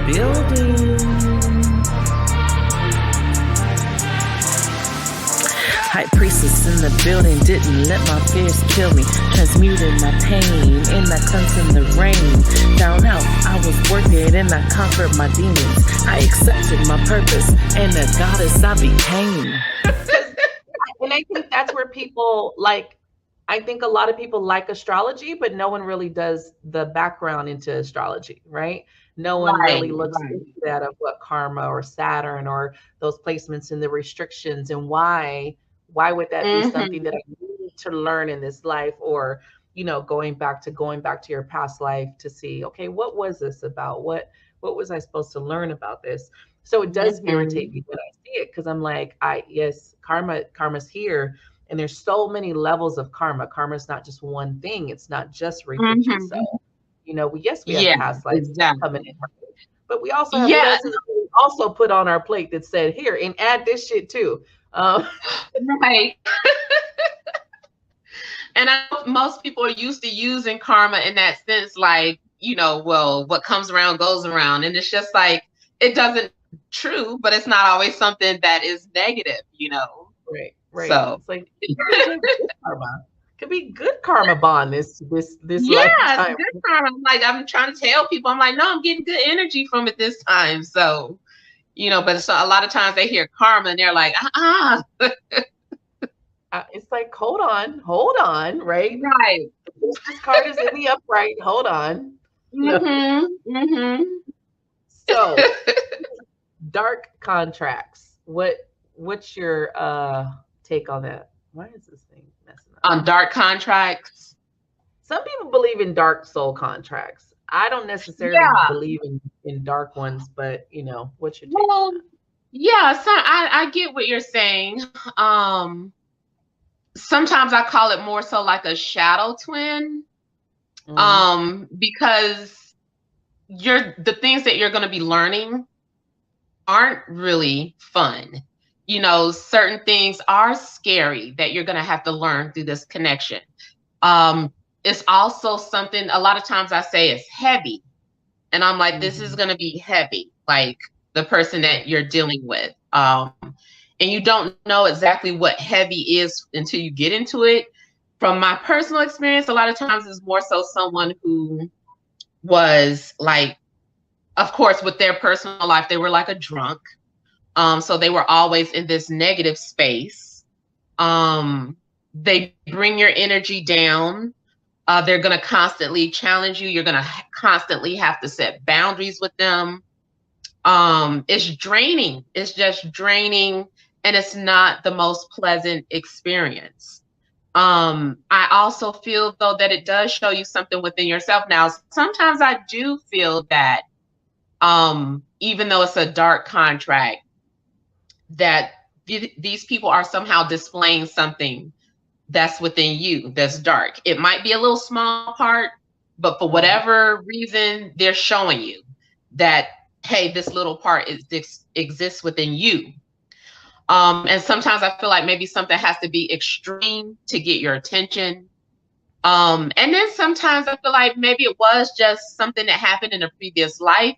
building. High priestess in the building, didn't let my fears kill me. Transmuted my pain in that cleanse in the rain. Down out, I was worth it and I conquered my demons. I accepted my purpose and the goddess I became. And I think that's where people like, I think a lot of people like astrology, but no one really does the background into astrology, right? No one really looks into that of what karma or Saturn or those placements and the restrictions and why would that be something that I need to learn in this life, or going back to your past life to see, okay, what was this about? What was I supposed to learn about this? So it does irritate me when I see it, because I'm like, yes, karma's here, and there's so many levels of karma. Karma is not just one thing. It's not just reap what you sow. We have past lives coming in, but we also have lessons that we also put on our plate that said, here, and add this shit too. Right. And I know most people are used to using karma in that sense, like, well, what comes around goes around. And it's just like, it doesn't true, but it's not always something that is negative, Right. So it's like good karma. Could be good karma bond this lifetime. Good karma. Like, I'm trying to tell people, I'm like, no, I'm getting good energy from it this time. So, but so a lot of times they hear karma and they're like, It's like, hold on, right? Right. This card is in the upright. Hold on. So, dark contracts. What's your take on that? Why is this thing messing up? On dark contracts? Some people believe in dark soul contracts. I don't necessarily believe in dark ones, but what's your take? Well, yeah, so I get what you're saying. Sometimes I call it more so like a shadow twin. Because the things that you're going to be learning aren't really fun. Certain things are scary that you're going to have to learn through this connection. It's also something, a lot of times I say it's heavy. And I'm like, this is going to be heavy, like the person that you're dealing with. And you don't know exactly what heavy is until you get into it. From my personal experience, a lot of times it's more so someone who was like, of course, with their personal life, they were like a drunk. So they were always in this negative space. They bring your energy down. They're going to constantly challenge you. You're going to constantly have to set boundaries with them. It's draining. It's just draining. And it's not the most pleasant experience. I also feel, though, that it does show you something within yourself. Now, sometimes I do feel that even though it's a dark contract, that these people are somehow displaying something that's within you that's dark. It might be a little small part, but for whatever reason, they're showing you that, hey, this little part exists within you. And sometimes I feel like maybe something has to be extreme to get your attention. And then sometimes I feel like maybe it was just something that happened in a previous life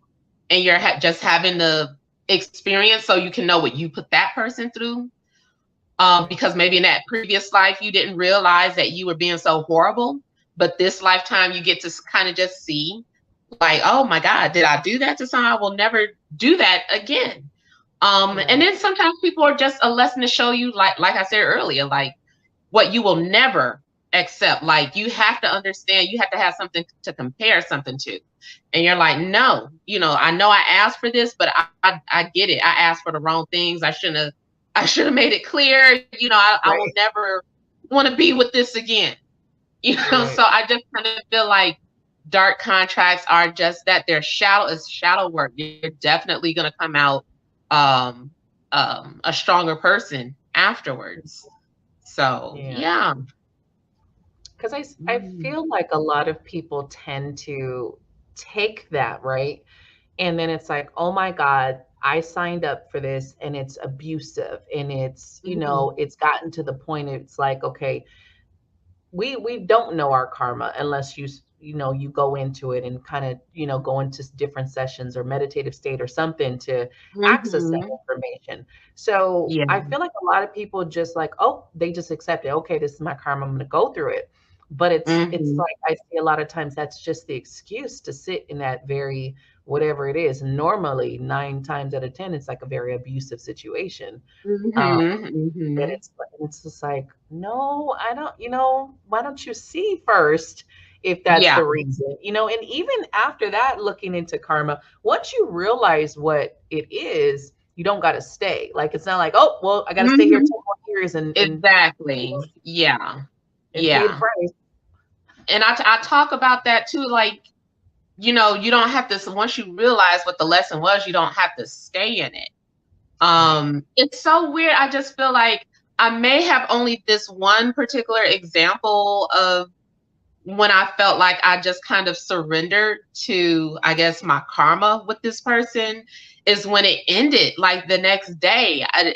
and you're just having the experience so you can know what you put that person through. Because maybe in that previous life, you didn't realize that you were being so horrible. But this lifetime, you get to kind of just see like, oh my God, did I do that to someone? I will never do that again. And then sometimes people are just a lesson to show you, like I said earlier, like what you will never accept. Like you have to understand, you have to have something to compare something to. And you're like, no, I know I asked for this, but I get it. I asked for the wrong things. I should have made it clear, I will never want to be with this again. So I just kind of feel like dark contracts are just that. They're shadow work. You're definitely going to come out a stronger person afterwards. So yeah. Because I feel like a lot of people tend to take that, right? And then it's like, oh my God, I signed up for this and it's abusive. And it's, it's gotten to the point, it's like, okay, we don't know our karma unless you you go into it and kind of, go into different sessions or meditative state or something to access that Mm-hmm. information. So Yeah. I feel like a lot of people just like, oh, they just accept it. Okay, this is my karma. I'm going to go through it. But it's Mm-hmm. like I see a lot of times that's just the excuse to sit in that very whatever it is. Normally, 9 times out of 10, it's like a very abusive situation. Um, Mm-hmm. and Mm-hmm. it's just like, no, I don't, why don't you see first if that's Yeah. the reason, and even after that, looking into karma, once you realize what it is, you don't got to stay. Like, it's not like, oh, well, I got to stay here 10 Mm-hmm. more years Exactly. Yeah. and pay the Yeah. price. And I talk about that too, like, you don't have to, once you realize what the lesson was, you don't have to stay in it. Right. It's so weird. I just feel like I may have only this one particular example of when I felt like I just kind of surrendered to, I guess, my karma with this person is when it ended. Like the next day, I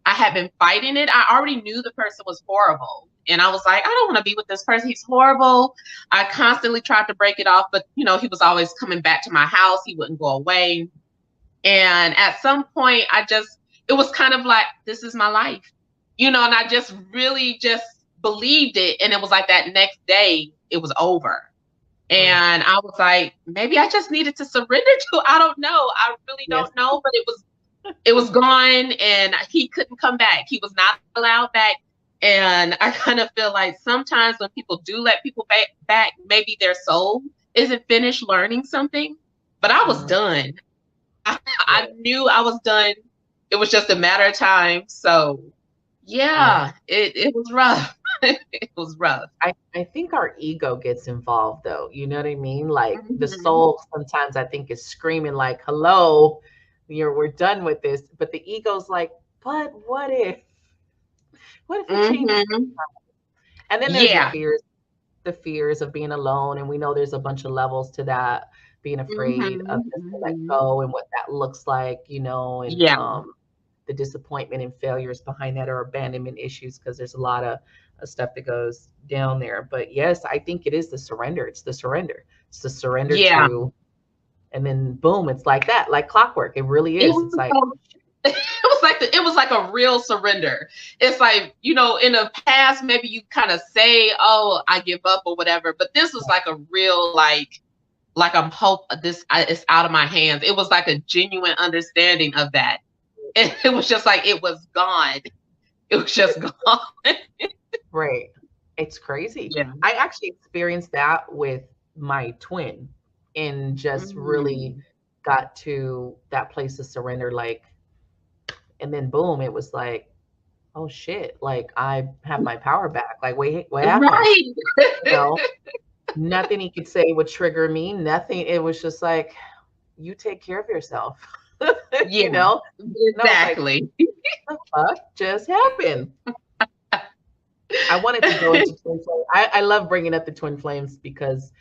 had been fighting it. I already knew the person was horrible. And I was like, I don't want to be with this person. He's horrible. I constantly tried to break it off, but he was always coming back to my house. He wouldn't go away. And at some point, it was kind of like, this is my life, and I just really just believed it. And it was like that next day, it was over. Right. And I was like, maybe I just needed to surrender to, I don't know. I really Yes. don't know, but it was gone and he couldn't come back. He was not allowed back. And I kind of feel like sometimes when people do let people back, maybe their soul isn't finished learning something, but I was done. I knew I was done. It was just a matter of time. So yeah. It was rough. It was rough. I think our ego gets involved though. You know what I mean? Like the Mm-hmm. soul sometimes I think is screaming like, hello, we're done with this. But the ego's like, but what if it changes? Mm-hmm. And then there's Yeah. the fears of being alone. And we know there's a bunch of levels to that, being afraid of just to let Mm-hmm. go and what that looks like, and Yeah. the disappointment and failures behind that or abandonment issues, because there's a lot of stuff that goes down there. But yes, I think it is the surrender. It's the surrender. It's the surrender Yeah. to, and then boom, it's like that, like clockwork. It really It is. was It's like, it was like a real surrender. It's like, in the past, maybe you kind of say, oh, I give up or whatever. But this was like a real, like I'm hope it's out of my hands. It was like a genuine understanding of that. And it was just like, it was gone. It was just gone. right. It's crazy. Yeah. I actually experienced that with my twin and just really got to that place of surrender. Like, and then boom, it was like, oh shit, like I have my power back. Like, wait, what happened? Right. You know, nothing he could say would trigger me. Nothing. It was just like, you take care of yourself. Yeah. And I was like, Exactly. what the fuck just happened? I wanted to go into twin flame. I love bringing up the twin flames because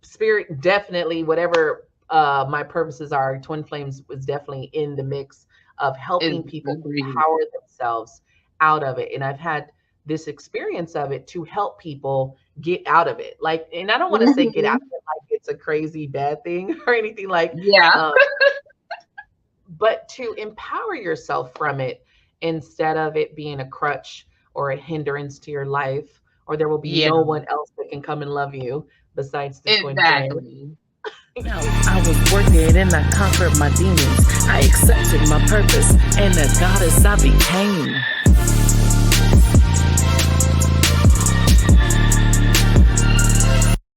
spirit definitely, whatever my purposes are, twin flames was definitely in the mix of helping people empower themselves out of it. And I've had this experience of it to help people get out of it. Like, and I don't want to say get out of it like it's a crazy bad thing or anything like, Yeah. but to empower yourself from it instead of it being a crutch or a hindrance to your life, or there will be Yeah. no one else that can come and love you besides the twin flame. Exactly. I was working and I conquered my demons. I accepted my purpose and the goddess I became.